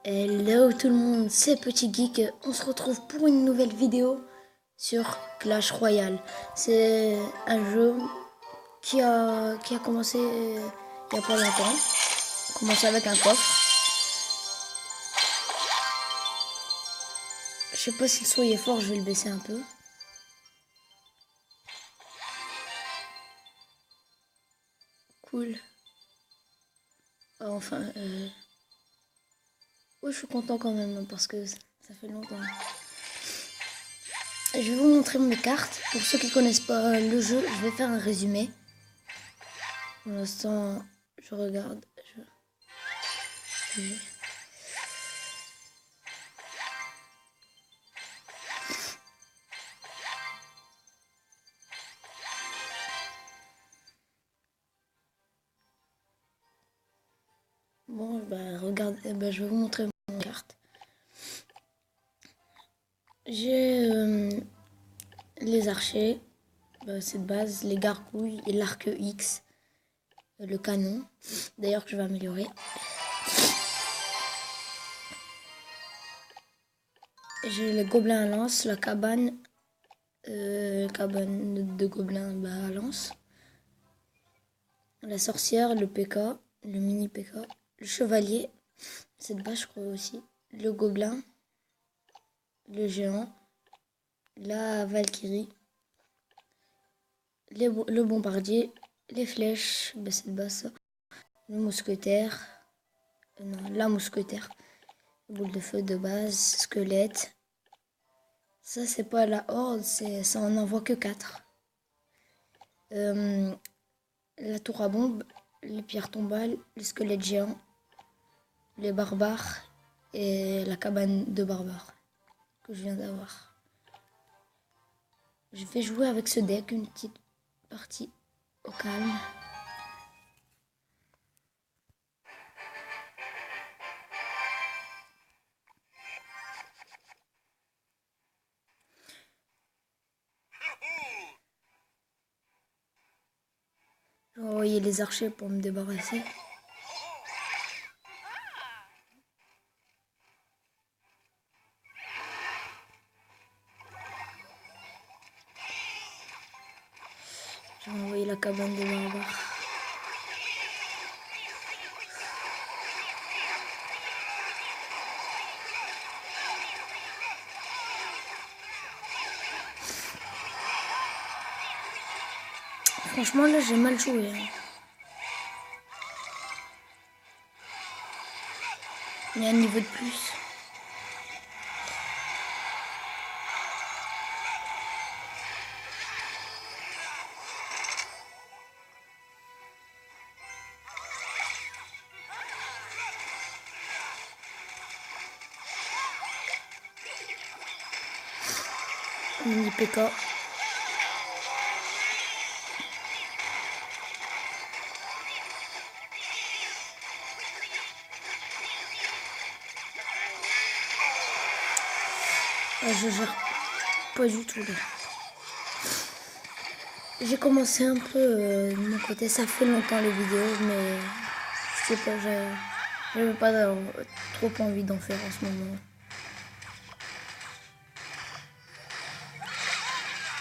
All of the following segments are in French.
Hello tout le monde, c'est Petit Geek. On se retrouve pour une nouvelle vidéo sur Clash Royale. C'est un jeu qui a commencé il y a pas longtemps. Commencé avec un coffre. Je sais pas si le son est fort, je vais le baisser un peu. Cool. Enfin, ouais, je suis content quand même parce que ça fait longtemps. Je vais vous montrer mes cartes. Pour ceux qui connaissent pas le jeu, je vais faire un résumé. Pour l'instant, je regarde. Bon, bah regarde, je vais vous montrer mon carte. J'ai les archers, c'est de base, les gargouilles et l'arc X, le canon, d'ailleurs que je vais améliorer. J'ai les gobelins à lance, la cabane de gobelins à lance, la sorcière, le PK, le mini PK, le chevalier, c'est de base je crois aussi, le gobelin, le géant, la valkyrie, le bombardier, les flèches, c'est de base ça, le mousquetaire, non, la mousquetaire, boule de feu de base, squelette. Ça c'est pas la horde, ça en envoie que 4. La tour à bombe, les pierres tombales, le squelette géant, les barbares et la cabane de barbares que je viens d'avoir. Je vais jouer avec ce deck une petite partie au calme. Je vais envoyer les archers pour me débarrasser. Je vais envoyer la cabane de barbares. Franchement là j'ai mal joué. Il y a un niveau de plus. Mini PK. Je gère pas du tout là. J'ai commencé un peu de mon côté, ça fait longtemps les vidéos, mais je sais pas, j'avais pas trop envie d'en faire en ce moment.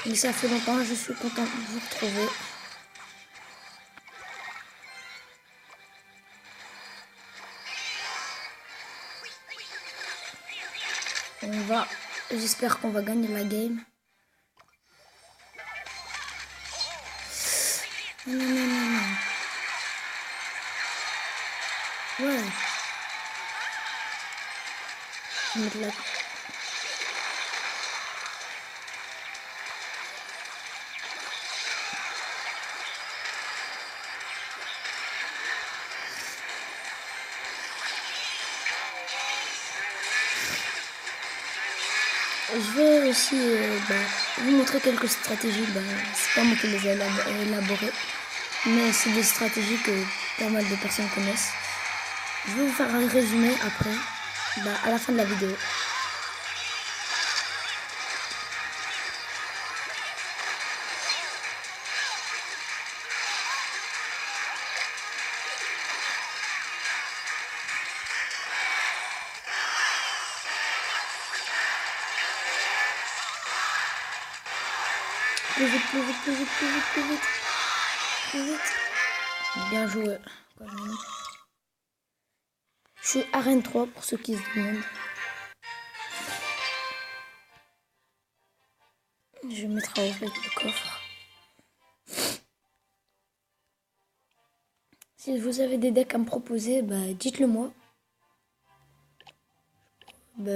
Mais ça fait longtemps, je suis content de vous retrouver. J'espère qu'on va gagner la game. Non, non, non, non. Ouais. Je vais mettre la... Je vais aussi vous montrer quelques stratégies. C'est pas moi qui les ai élaborées, mais c'est des stratégies que pas mal de personnes connaissent. Je vais vous faire un résumé après, à la fin de la vidéo. plus vite, plus vite, plus vite, plus vite, plus vite. Plus vite. Bien joué. Quand même. Je suis arène 3 pour ceux qui se demandent. Je vais mettre à ouvrir le coffre. Si vous avez des decks à me proposer, bah dites-le moi. Bah,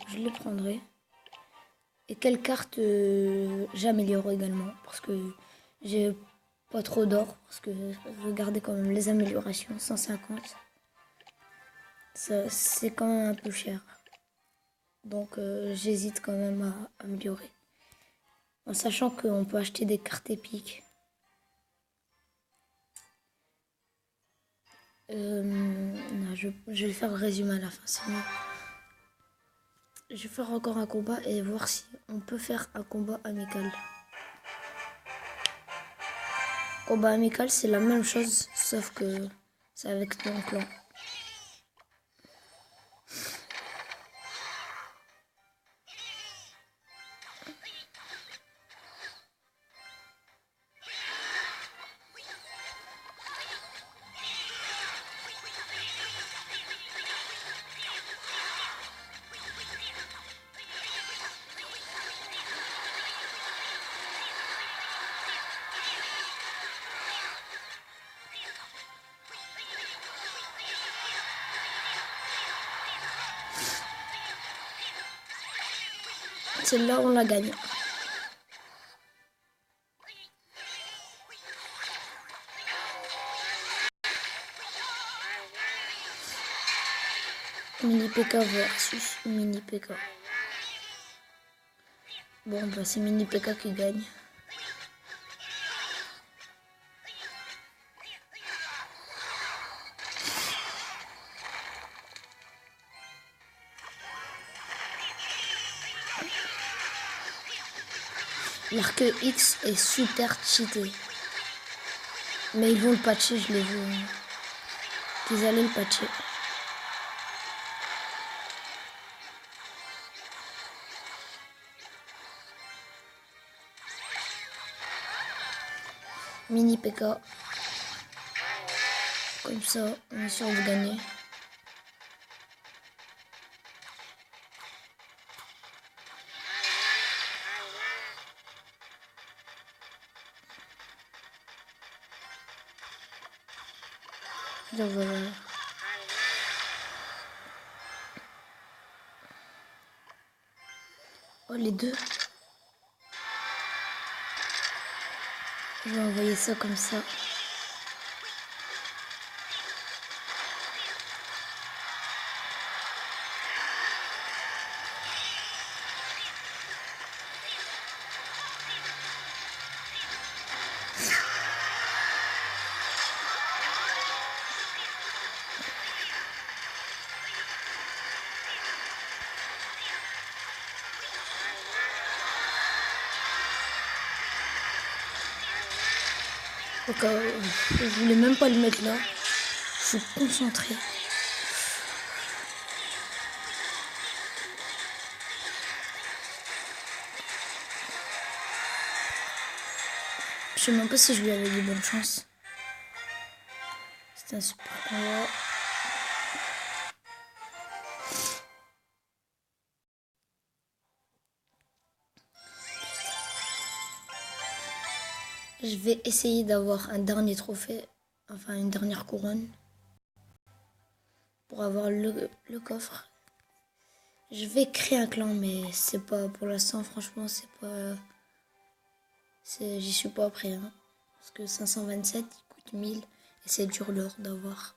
je les prendrai. Et quelle carte j'améliore également. Parce que j'ai pas trop d'or. Parce que regardez quand même les améliorations. 150. Ça, c'est quand même un peu cher. Donc j'hésite quand même à améliorer. En sachant qu'on peut acheter des cartes épiques. Non, je vais faire le résumé à la fin. Sinon, je vais faire encore un combat et voir si on peut faire un combat amical. Combat amical, c'est la même chose, sauf que c'est avec ton clan. Celle-là, on la gagne. Mini PK versus Mini PK. Bon, bah c'est Mini PK qui gagne. L'arc X est super cheaté. Mais ils vont le patcher, je l'ai vu. Qu'ils allaient le patcher. Mini PK. Comme ça, on est sûr de gagner. Donc voilà. Oh, les deux. Je vais envoyer ça comme ça. Donc, je voulais même pas le mettre là. Je suis concentré. Je sais même pas si je lui avais dit bonne chance. C'était un super combat. Je vais essayer d'avoir un dernier trophée, enfin une dernière couronne, pour avoir le coffre. Je vais créer un clan, mais c'est pas pour l'instant, franchement, c'est pas. J'y suis pas prêt. Hein, parce que 527, il coûte 1000 et c'est dur l'or d'avoir.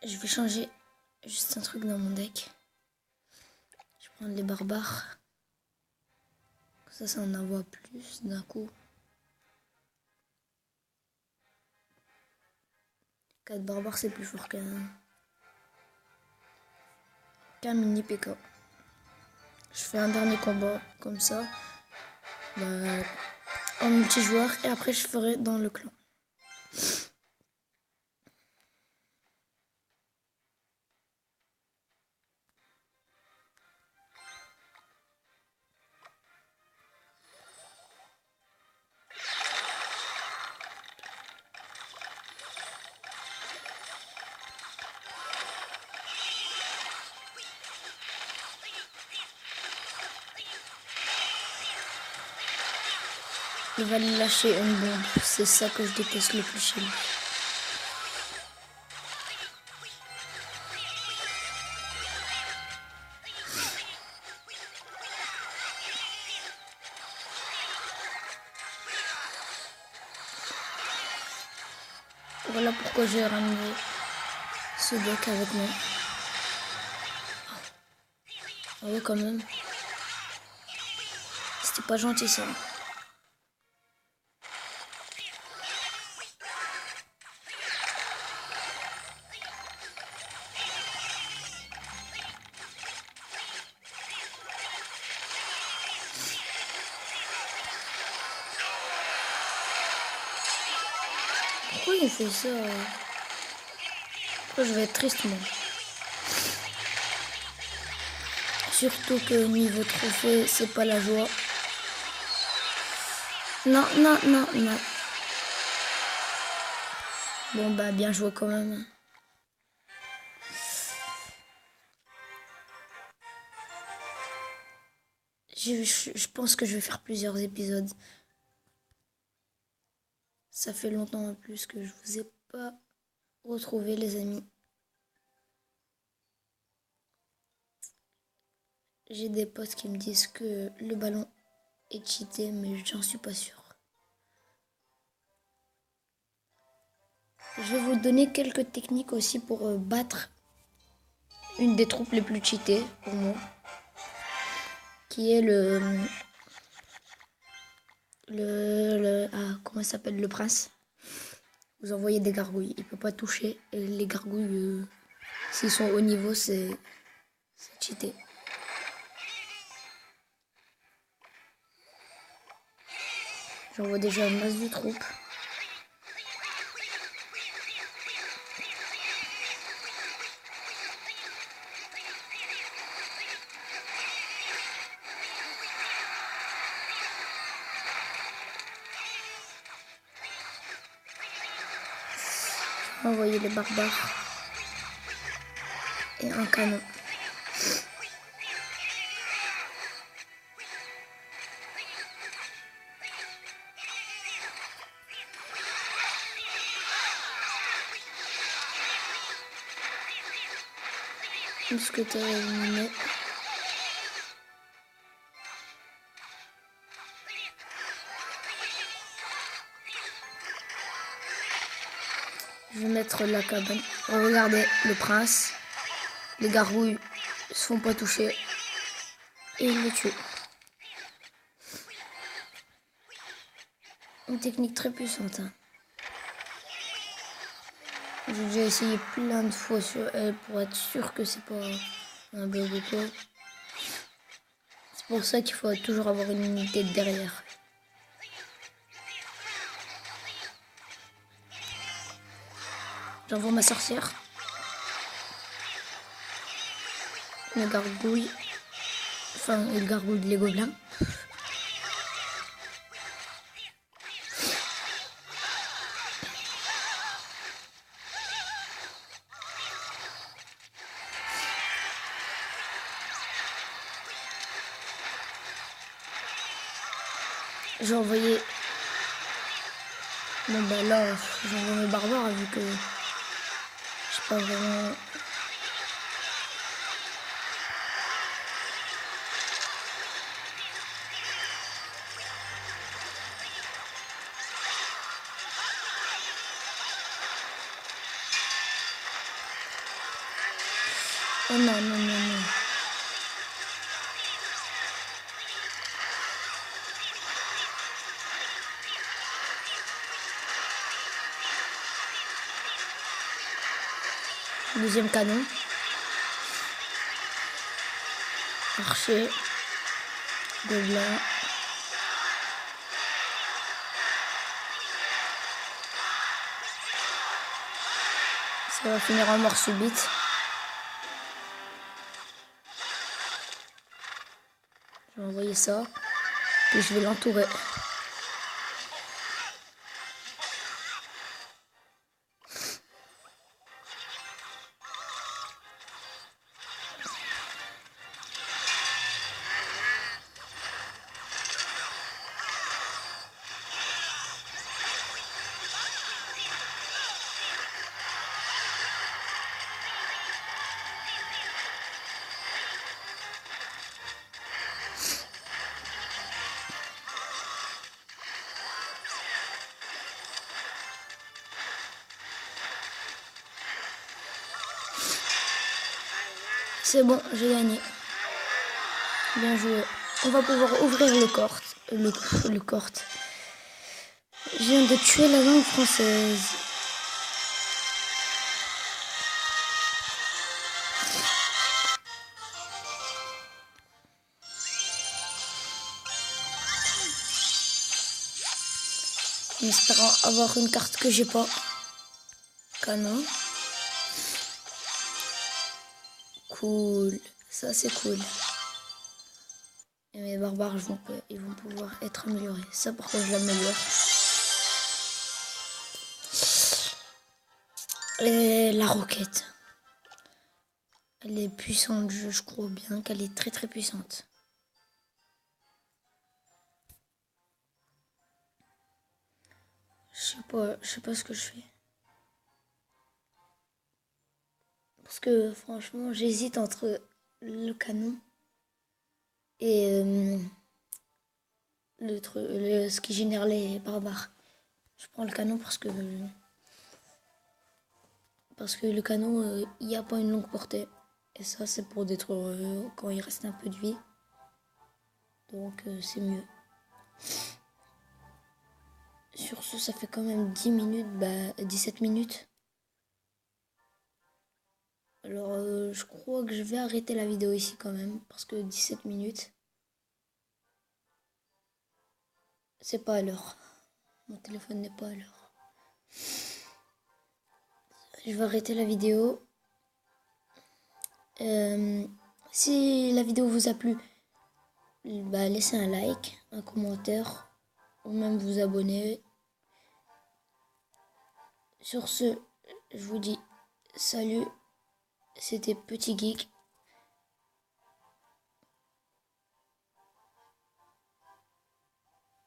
Je vais changer juste un truc dans mon deck. Je vais prendre les barbares. Ça en envoie plus d'un coup. 4 barbares, c'est plus fort qu'un mini PK. Je fais un dernier combat comme ça. Bah, en multijoueur. Et après, je ferai dans le clan. Il va lâcher une bombe. C'est ça que je déteste le plus chez lui. Voilà pourquoi j'ai ramené ce deck avec moi. Ah ouais, quand même. C'était pas gentil ça. Pourquoi il fait ça? Pourquoi je vais être triste moi? Surtout que niveau trophée, c'est pas la joie. Non, non, non, non. Bon bah bien joué quand même. Je pense que je vais faire plusieurs épisodes. Ça fait longtemps en plus que je vous ai pas retrouvé les amis. J'ai des potes qui me disent que le ballon est cheaté, mais j'en suis pas sûr. Je vais vous donner quelques techniques aussi pour battre une des troupes les plus cheatées pour moi, qui est comment ça s'appelle, le prince. Vous envoyez des gargouilles, il peut pas toucher, et les gargouilles, s'ils sont au niveau, c'est cheaté. J'envoie déjà une masse de troupes. Envoyer les barbares et un canon. Mousquetaire éliminé. Je vais mettre la cabane. Regardez, le prince. Les gargouilles ne se font pas toucher. Et il les tue. Une technique très puissante. Hein. J'ai déjà essayé plein de fois sur elle pour être sûr que c'est pas un bug ou quoi. C'est pour ça qu'il faut toujours avoir une unité derrière. J'envoie ma sorcière. Les gargouilles. Enfin, les gargouilles, les gobelins. J'ai envoyé... Bon bah là, j'envoie mes barbares vu que... Je sais pas vraiment... Oh non, non, non, non. Deuxième canon. Archer. Gobelin. Ça va finir en mort subite. Je vais envoyer ça. Puis je vais l'entourer. C'est bon, j'ai gagné. Bien joué. On va pouvoir ouvrir le corps. Le corps. Je viens de tuer la langue française. En espérant avoir une carte que j'ai pas. Canon. Cool. Ça, c'est cool. Et mes barbares, ils vont pouvoir être améliorés. Ça, pourquoi je l'améliore. Et la roquette. Elle est puissante, je crois bien qu'elle est très très puissante. Je sais pas ce que je fais. Parce que franchement, j'hésite entre le canon et ce qui génère les barbares. Je prends le canon parce que le canon, il n'y a pas une longue portée. Et ça, c'est pour détruire quand il reste un peu de vie. Donc, c'est mieux. Sur ce, ça fait quand même 10 minutes, 17 minutes. Alors, je crois que je vais arrêter la vidéo ici quand même, parce que 17 minutes, c'est pas à l'heure. Mon téléphone n'est pas à l'heure. Je vais arrêter la vidéo. Si la vidéo vous a plu, laissez un like, un commentaire, ou même vous abonner. Sur ce, je vous dis salut, c'était Petit Geek.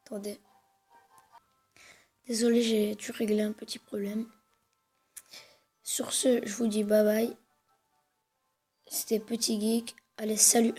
Attendez. Désolé, j'ai dû régler un petit problème. Sur ce, je vous dis bye bye. C'était Petit Geek. Allez, salut!